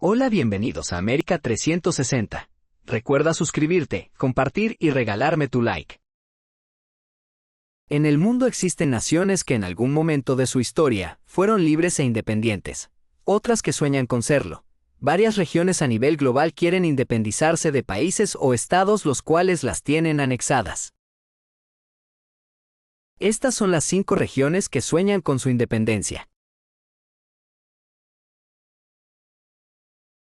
Hola, bienvenidos a América 360. Recuerda suscribirte, compartir y regalarme tu like. En el mundo existen naciones que en algún momento de su historia fueron libres e independientes, otras que sueñan con serlo. Varias regiones a nivel global quieren independizarse de países o estados los cuales las tienen anexadas. Estas son las 5 regiones que sueñan con su independencia.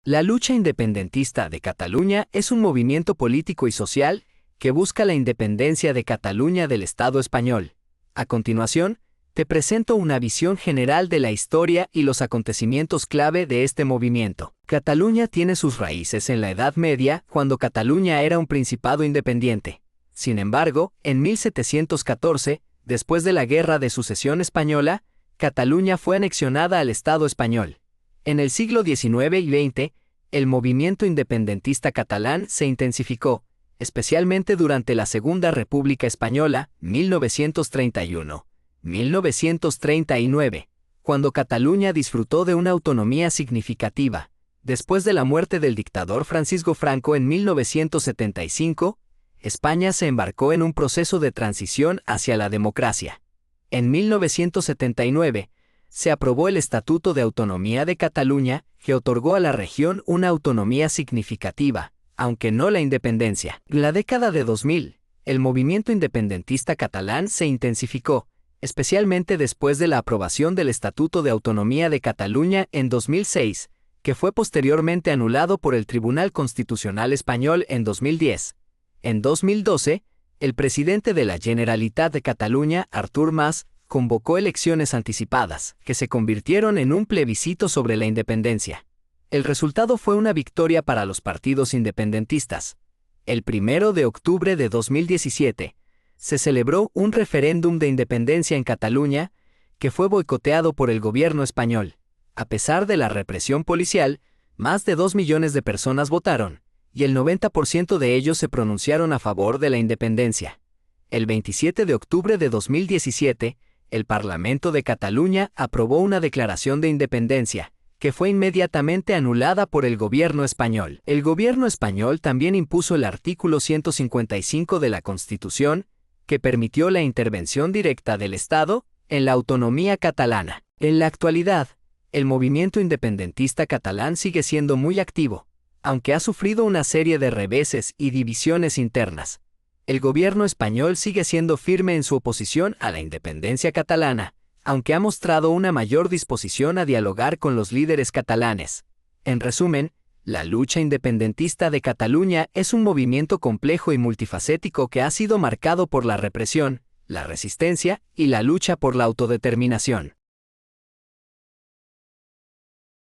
La lucha independentista de Cataluña es un movimiento político y social que busca la independencia de Cataluña del Estado español. A continuación, te presento una visión general de la historia y los acontecimientos clave de este movimiento. Cataluña tiene sus raíces en la Edad Media, cuando Cataluña era un principado independiente. Sin embargo, en 1714, después de la Guerra de Sucesión Española, Cataluña fue anexionada al Estado español. En el siglo XIX y XX, el movimiento independentista catalán se intensificó, especialmente durante la Segunda República Española, 1931-1939, cuando Cataluña disfrutó de una autonomía significativa. Después de la muerte del dictador Francisco Franco en 1975, España se embarcó en un proceso de transición hacia la democracia. En 1979, se aprobó el Estatuto de Autonomía de Cataluña, que otorgó a la región una autonomía significativa, aunque no la independencia. En la década de 2000, el movimiento independentista catalán se intensificó, especialmente después de la aprobación del Estatuto de Autonomía de Cataluña en 2006, que fue posteriormente anulado por el Tribunal Constitucional Español en 2010. En 2012, el presidente de la Generalitat de Cataluña, Artur Mas, convocó elecciones anticipadas, que se convirtieron en un plebiscito sobre la independencia. El resultado fue una victoria para los partidos independentistas. El 1 de octubre de 2017, se celebró un referéndum de independencia en Cataluña, que fue boicoteado por el gobierno español. A pesar de la represión policial, más de 2 millones de personas votaron, y el 90% de ellos se pronunciaron a favor de la independencia. El 27 de octubre de 2017, el Parlamento de Cataluña aprobó una declaración de independencia, que fue inmediatamente anulada por el gobierno español. El gobierno español también impuso el artículo 155 de la Constitución, que permitió la intervención directa del Estado en la autonomía catalana. En la actualidad, el movimiento independentista catalán sigue siendo muy activo, aunque ha sufrido una serie de reveses y divisiones internas. El gobierno español sigue siendo firme en su oposición a la independencia catalana, aunque ha mostrado una mayor disposición a dialogar con los líderes catalanes. En resumen, la lucha independentista de Cataluña es un movimiento complejo y multifacético que ha sido marcado por la represión, la resistencia y la lucha por la autodeterminación.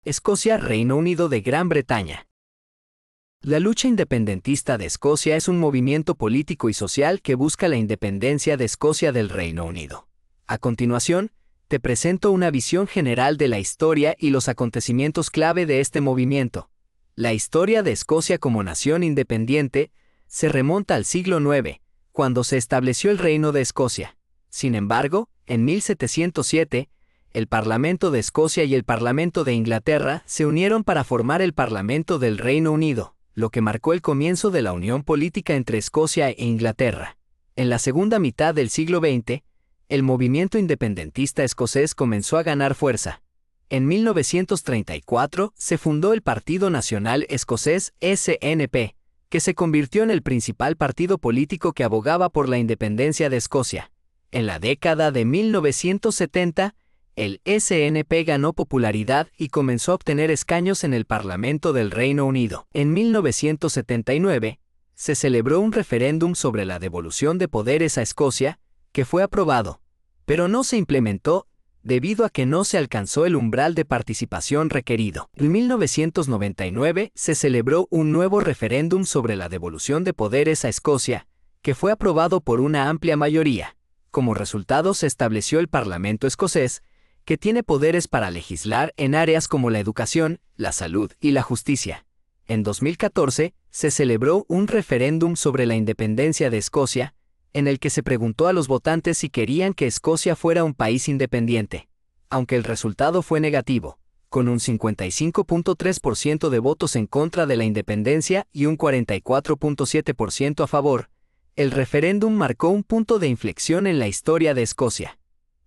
Escocia, Reino Unido de Gran Bretaña. La lucha independentista de Escocia es un movimiento político y social que busca la independencia de Escocia del Reino Unido. A continuación, te presento una visión general de la historia y los acontecimientos clave de este movimiento. La historia de Escocia como nación independiente se remonta al siglo IX, cuando se estableció el Reino de Escocia. Sin embargo, en 1707, el Parlamento de Escocia y el Parlamento de Inglaterra se unieron para formar el Parlamento del Reino Unido, lo que marcó el comienzo de la unión política entre Escocia e Inglaterra. En la segunda mitad del siglo XX, el movimiento independentista escocés comenzó a ganar fuerza. En 1934 se fundó el Partido Nacional Escocés SNP, que se convirtió en el principal partido político que abogaba por la independencia de Escocia. En la década de 1970, el SNP ganó popularidad y comenzó a obtener escaños en el Parlamento del Reino Unido. En 1979, se celebró un referéndum sobre la devolución de poderes a Escocia, que fue aprobado, pero no se implementó debido a que no se alcanzó el umbral de participación requerido. En 1999 se celebró un nuevo referéndum sobre la devolución de poderes a Escocia, que fue aprobado por una amplia mayoría. Como resultado se estableció el Parlamento escocés, que tiene poderes para legislar en áreas como la educación, la salud y la justicia. En 2014, se celebró un referéndum sobre la independencia de Escocia, en el que se preguntó a los votantes si querían que Escocia fuera un país independiente. Aunque el resultado fue negativo, con un 55.3% de votos en contra de la independencia y un 44.7% a favor. El referéndum marcó un punto de inflexión en la historia de Escocia.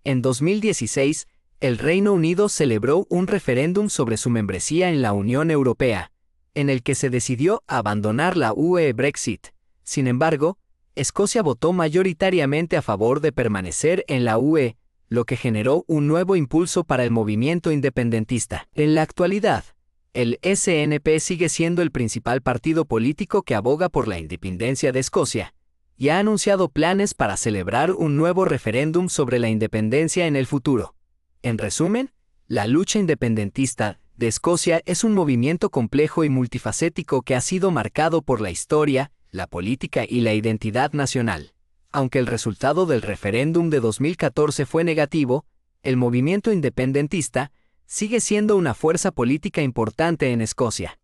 En 2016, el Reino Unido celebró un referéndum sobre su membresía en la Unión Europea, en el que se decidió abandonar la UE Brexit. Sin embargo, Escocia votó mayoritariamente a favor de permanecer en la UE, lo que generó un nuevo impulso para el movimiento independentista. En la actualidad, el SNP sigue siendo el principal partido político que aboga por la independencia de Escocia, y ha anunciado planes para celebrar un nuevo referéndum sobre la independencia en el futuro. En resumen, la lucha independentista de Escocia es un movimiento complejo y multifacético que ha sido marcado por la historia, la política y la identidad nacional. Aunque el resultado del referéndum de 2014 fue negativo, el movimiento independentista sigue siendo una fuerza política importante en Escocia.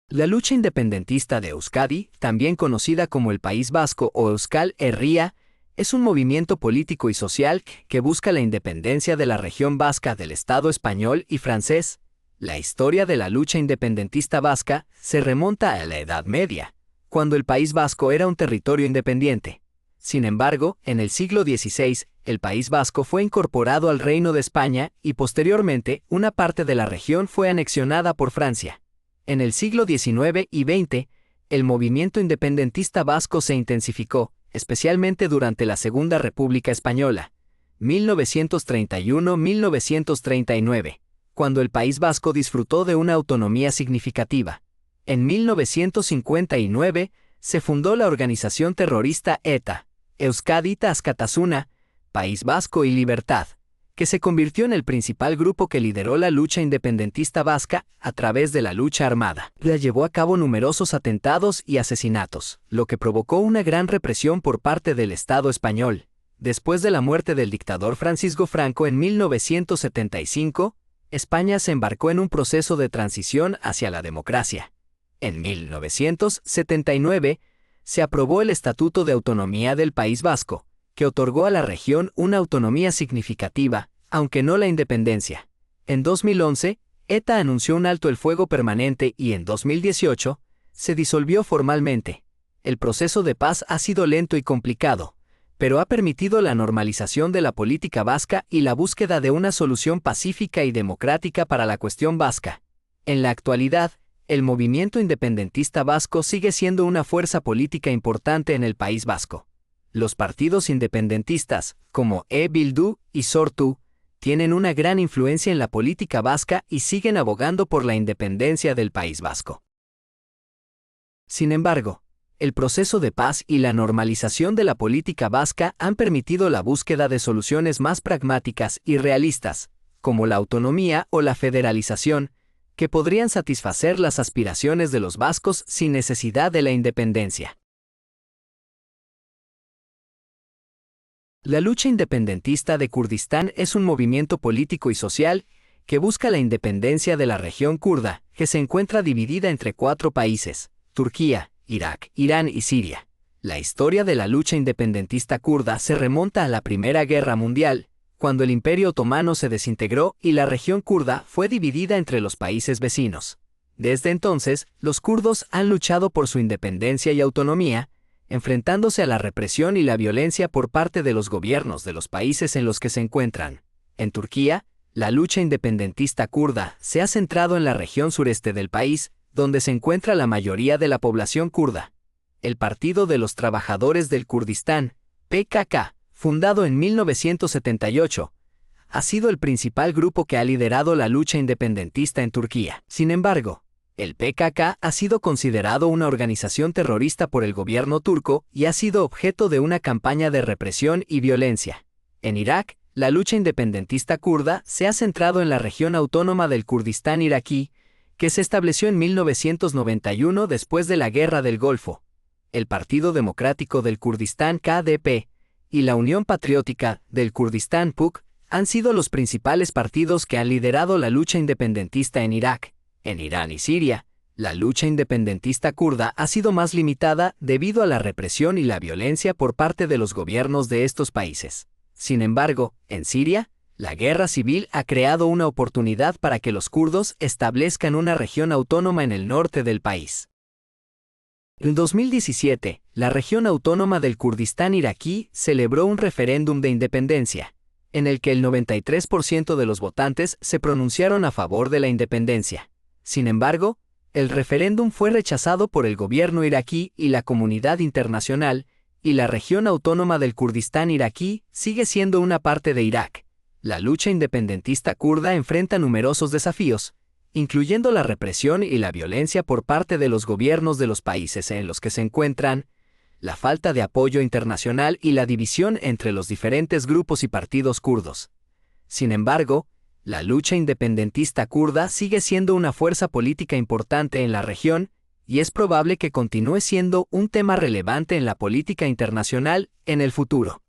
La lucha independentista de Euskadi, también conocida como el País Vasco o Euskal Herria, es un movimiento político y social que busca la independencia de la región vasca del Estado español y francés. La historia de la lucha independentista vasca se remonta a la Edad Media, cuando el País Vasco era un territorio independiente. Sin embargo, en el siglo XVI, el País Vasco fue incorporado al Reino de España y posteriormente una parte de la región fue anexionada por Francia. En el siglo XIX y XX, el movimiento independentista vasco se intensificó, especialmente durante la Segunda República Española, 1931-1939, cuando el País Vasco disfrutó de una autonomía significativa. En 1959 se fundó la organización terrorista ETA, Euskadi Askatasuna, País Vasco y Libertad, que se convirtió en el principal grupo que lideró la lucha independentista vasca a través de la lucha armada. La llevó a cabo numerosos atentados y asesinatos, lo que provocó una gran represión por parte del Estado español. Después de la muerte del dictador Francisco Franco en 1975, España se embarcó en un proceso de transición hacia la democracia. En 1979, se aprobó el Estatuto de Autonomía del País Vasco, que otorgó a la región una autonomía significativa, aunque no la independencia. En 2011, ETA anunció un alto el fuego permanente y en 2018, se disolvió formalmente. El proceso de paz ha sido lento y complicado, pero ha permitido la normalización de la política vasca y la búsqueda de una solución pacífica y democrática para la cuestión vasca. En la actualidad, el movimiento independentista vasco sigue siendo una fuerza política importante en el País Vasco. Los partidos independentistas, como E-Bildu y Sortu, tienen una gran influencia en la política vasca y siguen abogando por la independencia del País Vasco. Sin embargo, el proceso de paz y la normalización de la política vasca han permitido la búsqueda de soluciones más pragmáticas y realistas, como la autonomía o la federalización, que podrían satisfacer las aspiraciones de los vascos sin necesidad de la independencia. La lucha independentista de Kurdistán es un movimiento político y social que busca la independencia de la región kurda, que se encuentra dividida entre 4 países: Turquía, Irak, Irán y Siria. La historia de la lucha independentista kurda se remonta a la Primera Guerra Mundial, cuando el Imperio Otomano se desintegró y la región kurda fue dividida entre los países vecinos. Desde entonces, los kurdos han luchado por su independencia y autonomía, enfrentándose a la represión y la violencia por parte de los gobiernos de los países en los que se encuentran. En Turquía, la lucha independentista kurda se ha centrado en la región sureste del país, donde se encuentra la mayoría de la población kurda. El Partido de los Trabajadores del Kurdistán, PKK, fundado en 1978, ha sido el principal grupo que ha liderado la lucha independentista en Turquía. Sin embargo, el PKK ha sido considerado una organización terrorista por el gobierno turco y ha sido objeto de una campaña de represión y violencia. En Irak, la lucha independentista kurda se ha centrado en la región autónoma del Kurdistán iraquí, que se estableció en 1991 después de la Guerra del Golfo. El Partido Democrático del Kurdistán KDP y la Unión Patriótica del Kurdistán PUK han sido los principales partidos que han liderado la lucha independentista en Irak. En Irán y Siria, la lucha independentista kurda ha sido más limitada debido a la represión y la violencia por parte de los gobiernos de estos países. Sin embargo, en Siria, La guerra civil ha creado una oportunidad para que los kurdos establezcan una región autónoma en el norte del país. En 2017, la región autónoma del Kurdistán iraquí celebró un referéndum de independencia, en el que el 93% de los votantes se pronunciaron a favor de la independencia. Sin embargo, el referéndum fue rechazado por el gobierno iraquí y la comunidad internacional, y la región autónoma del Kurdistán iraquí sigue siendo una parte de Irak. La lucha independentista kurda enfrenta numerosos desafíos, incluyendo la represión y la violencia por parte de los gobiernos de los países en los que se encuentran, la falta de apoyo internacional y la división entre los diferentes grupos y partidos kurdos. Sin embargo, la lucha independentista kurda sigue siendo una fuerza política importante en la región, y es probable que continúe siendo un tema relevante en la política internacional en el futuro.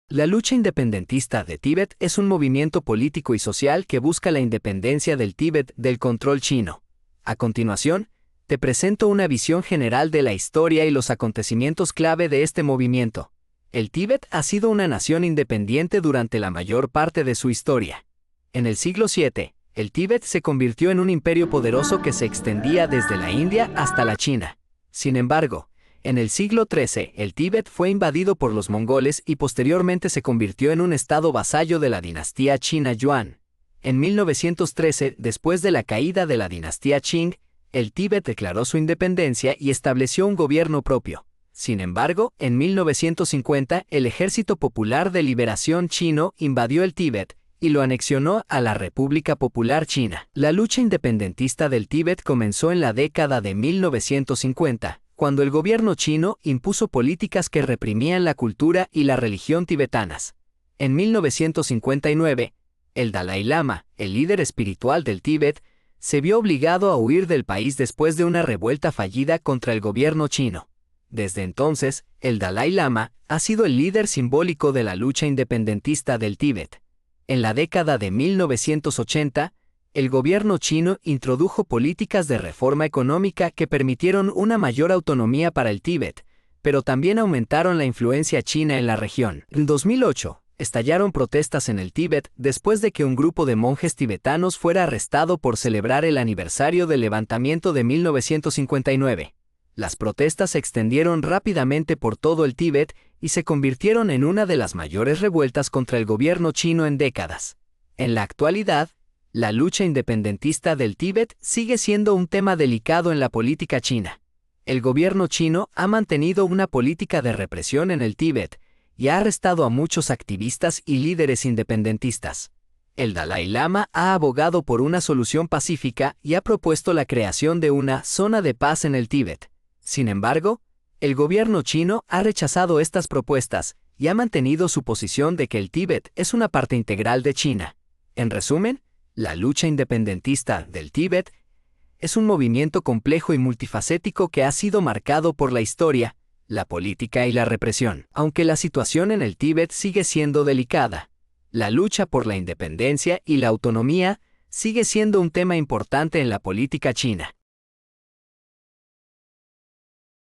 La lucha independentista de Tíbet es un movimiento político y social que busca la independencia del Tíbet del control chino. A continuación, te presento una visión general de la historia y los acontecimientos clave de este movimiento. El Tíbet ha sido una nación independiente durante la mayor parte de su historia. En el siglo VII, el Tíbet se convirtió en un imperio poderoso que se extendía desde la India hasta la China. Sin embargo, en el siglo XIII, el Tíbet fue invadido por los mongoles y posteriormente se convirtió en un estado vasallo de la dinastía china Yuan. En 1913, después de la caída de la dinastía Qing, el Tíbet declaró su independencia y estableció un gobierno propio. Sin embargo, en 1950, el Ejército Popular de Liberación chino invadió el Tíbet y lo anexionó a la República Popular China. La lucha independentista del Tíbet comenzó en la década de 1950. Cuando el gobierno chino impuso políticas que reprimían la cultura y la religión tibetanas. En 1959, el Dalai Lama, el líder espiritual del Tíbet, se vio obligado a huir del país después de una revuelta fallida contra el gobierno chino. Desde entonces, el Dalai Lama ha sido el líder simbólico de la lucha independentista del Tíbet. En la década de 1980, el gobierno chino introdujo políticas de reforma económica que permitieron una mayor autonomía para el Tíbet, pero también aumentaron la influencia china en la región. En 2008, estallaron protestas en el Tíbet después de que un grupo de monjes tibetanos fuera arrestado por celebrar el aniversario del levantamiento de 1959. Las protestas se extendieron rápidamente por todo el Tíbet y se convirtieron en una de las mayores revueltas contra el gobierno chino en décadas. En la actualidad, la lucha independentista del Tíbet sigue siendo un tema delicado en la política china. El gobierno chino ha mantenido una política de represión en el Tíbet y ha arrestado a muchos activistas y líderes independentistas. El Dalai Lama ha abogado por una solución pacífica y ha propuesto la creación de una zona de paz en el Tíbet. Sin embargo, el gobierno chino ha rechazado estas propuestas y ha mantenido su posición de que el Tíbet es una parte integral de China. En resumen, la lucha independentista del Tíbet es un movimiento complejo y multifacético que ha sido marcado por la historia, la política y la represión. Aunque la situación en el Tíbet sigue siendo delicada, la lucha por la independencia y la autonomía sigue siendo un tema importante en la política china.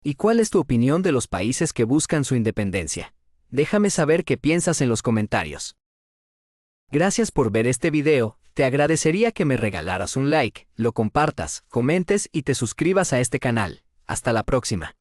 ¿Y cuál es tu opinión de los países que buscan su independencia? Déjame saber qué piensas en los comentarios. Gracias por ver este video. Te agradecería que me regalaras un like, lo compartas, comentes y te suscribas a este canal. Hasta la próxima.